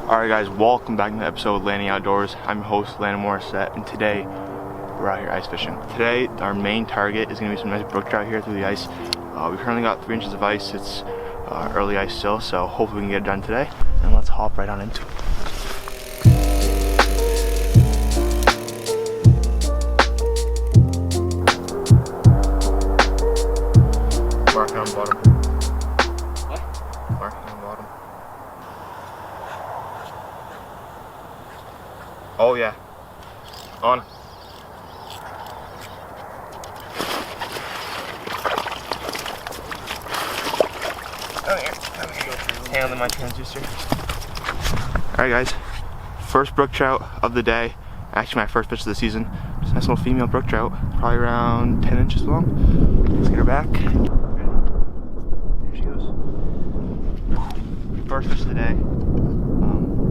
Alright guys, welcome back to the episode of Landing Outdoors. I'm your host, Landon Morissette, and today we're out here ice fishing. Today, our main target is going to be some nice brook trout here through the ice. We currently got 3 inches of ice. It's early ice still, so hopefully we can get it done today. And let's hop right on into it. Marking on the bottom. What? Marking on the bottom. Oh yeah. On. Handling my transducer. Alright guys, first brook trout of the day. Actually my first fish of the season. Just a nice little female brook trout, probably around 10 inches long. Let's get her back. Here she goes. First fish of the day.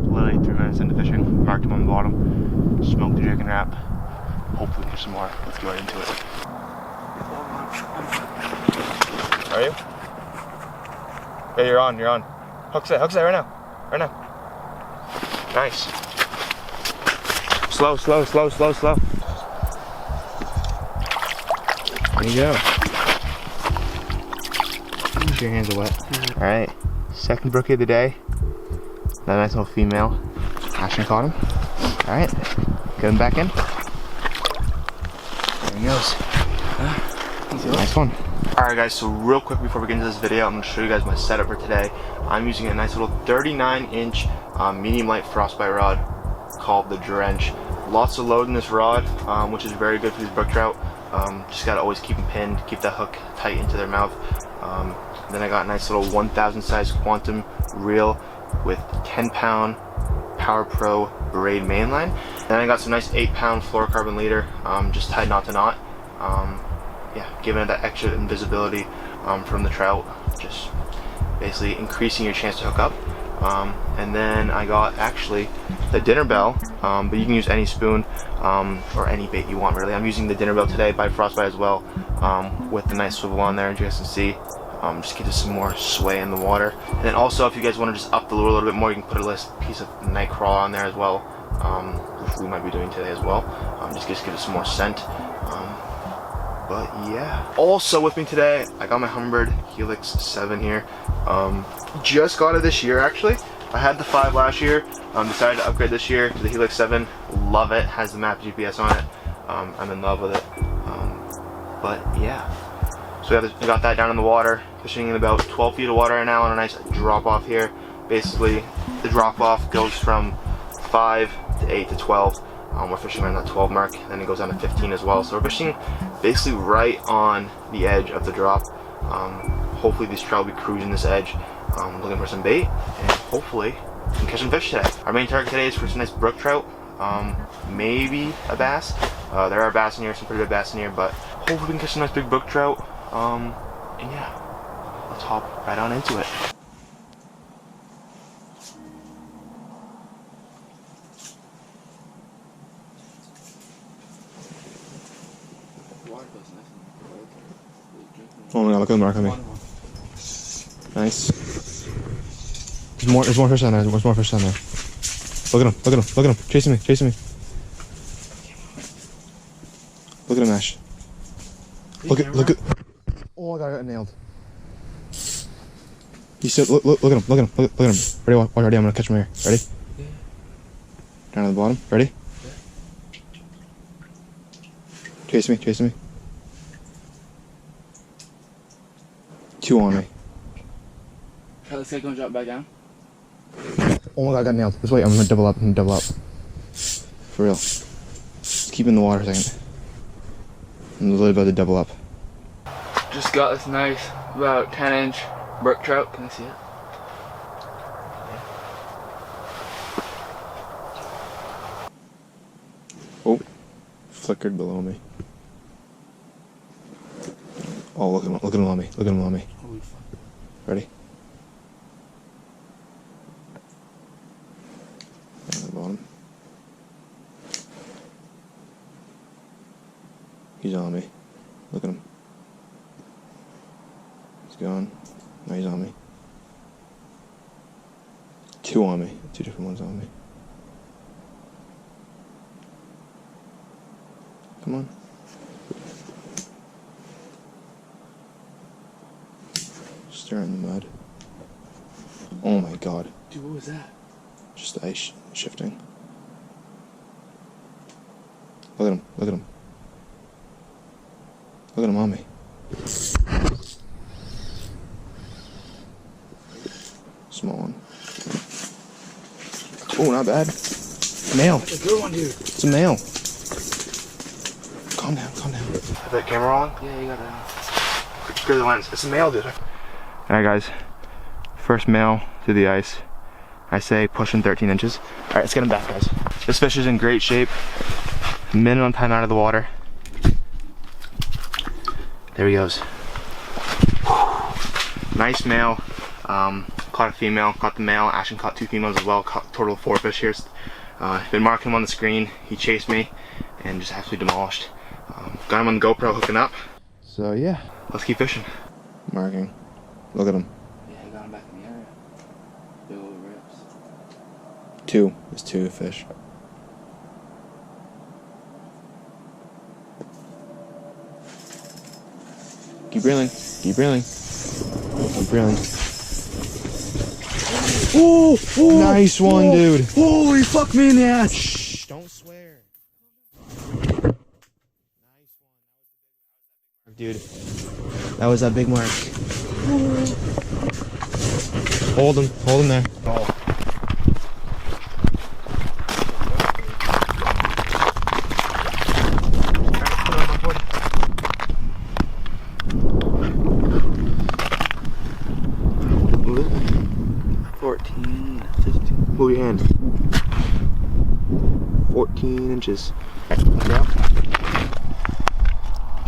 Literally 3 minutes into fishing. Marked him on the bottom. Smoked the chicken wrap. Hopefully catch some more. Let's get right into it. Are you? Yeah, you're on, you're on. Hook set right now. Right now. Nice. Slow. There you go. Your hands are wet. Alright, second brookie of the day. That nice little female. Ashton caught him. Alright, get him back in. There he goes. Nice one. Alright guys, so real quick before we get into this video, I'm going to show you guys my setup for today. I'm using a nice little 39-inch medium light frostbite rod called the Drench. Lots of load in this rod, which is very good for these brook trout. Just got to always keep them pinned, keep the hook tight into their mouth. Then I got a nice little 1000 size quantum reel with 10-pound Power Pro braid mainline. Then I got some nice 8-pound fluorocarbon leader, just tied knot to knot. Yeah, giving it that extra invisibility from the trout, just basically increasing your chance to hook up. And then I got actually the dinner bell, but you can use any spoon or any bait you want really. I'm using the dinner bell today by Frostbite as well, with the nice swivel on there, as you guys can see. Just gives it some more sway in the water. And then also, if you guys want to just up the lure a little bit more, you can put a piece of night crawl on there as well, which we might be doing today as well. Just gives it some more scent. But yeah. Also with me today, I got my Humminbird Helix 7 here. Just got it this year actually. I had the 5 last year. Decided to upgrade this year to the Helix 7. Love it. Has the map GPS on it. I'm in love with it. But yeah. So we got that down in the water. Fishing in about 12 feet of water right now on a nice drop off here. Basically, the drop off goes from 5 to 8 to 12. We're fishing around that 12 mark, then it goes down to 15 as well. So we're fishing basically right on the edge of the drop. Hopefully these trout will be cruising this edge, looking for some bait, and hopefully we can catch some fish today. Our main target today is for some nice brook trout, maybe a bass. There are bass in here, some pretty good bass in here, but hopefully we can catch some nice big brook trout. And yeah, let's hop right on into it. Oh my god, look at the mark on me. Nice. There's more fish down there. There's more fish down there. Look at him. Chasing me. Look at him, Ash. Look at. Oh my god, I got nailed. He's still, look at him. Ready, watch, ready, I'm gonna catch him here. Ready? Yeah. Down to the bottom. Ready? Yeah. Chase me. 2 on me. This guy gonna drop back down? Oh my god, I got nailed. Just wait, I'm gonna double up. For real. Just keep in the water a second. I'm literally about to double up. Just got this nice, about 10-inch brook trout. Can I see it? Oh, flickered below me. Oh, look at him on me. Holy fuck. Ready? Down the bottom. He's on me. Look at him. He's gone. Now he's on me. Two on me. Two different ones on me. Come on. Stir in the mud. Oh my god. Dude, what was that? Just the ice shifting. Look at him. Look at him. Look at him on me. Small one. Oh, not bad. Male. That's a good one, dude. It's a male. Calm down, calm down. Have that camera on? Yeah, you got it. Clear the lens. It's a male, dude. Alright, guys. First male through the ice. I say pushing 13 inches. Alright, let's get him back, guys. This fish is in great shape. Minimum time out of the water. There he goes. Nice male. Caught a female, caught the male. Ashton caught two females as well. Caught a total of 4 fish here. Been marking him on the screen. He chased me and just absolutely demolished. Got him on the GoPro hooking up. So yeah, let's keep fishing. Marking. Look at him. Yeah, I got him back in the area. Big old rips. Two. There's 2 fish. Keep reeling. Keep reeling. Keep reeling. Oh, oh, Nice one, dude. Holy fuck me in the ass. Shh, don't swear. Nice one. Dude. That was that big mark. Hold him there. Oh. Move your hand. 14 inches. Yep.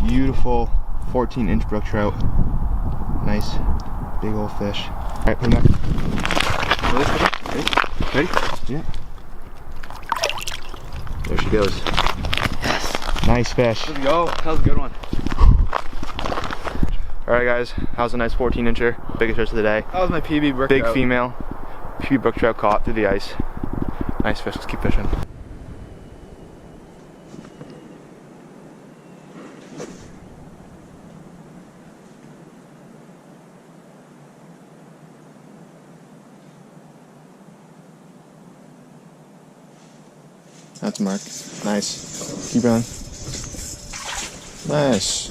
Beautiful 14-inch brook trout. Nice big old fish. Alright, put him back. Ready? Yeah. There she goes. Yes. Nice fish. Let's go. That was a good one. Alright guys, that was a nice 14-incher. Biggest fish of the day. That was my PB brook Big trout. female. PB brook trout caught through the ice. Nice fish, let's keep fishing. That's Mark. Nice. Keep going. Nice.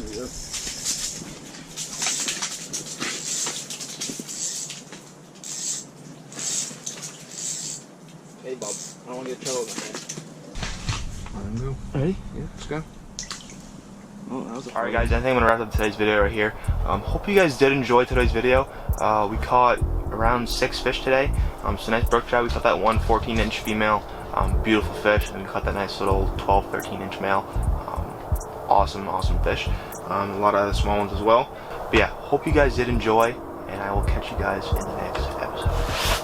Hey Bob, I don't want to get trouble with my hand. Ready? Yeah, let's go. Oh, that was a Alright guys, I think I'm going to wrap up today's video right here. Hope you guys did enjoy today's video. We caught around 6 fish today. So nice brook trout. We caught that one 14-inch female. Beautiful fish. And we caught that nice little 12, 13-inch male. Awesome fish. A lot of other small ones as well. But yeah, hope you guys did enjoy. And I will catch you guys in the next episode.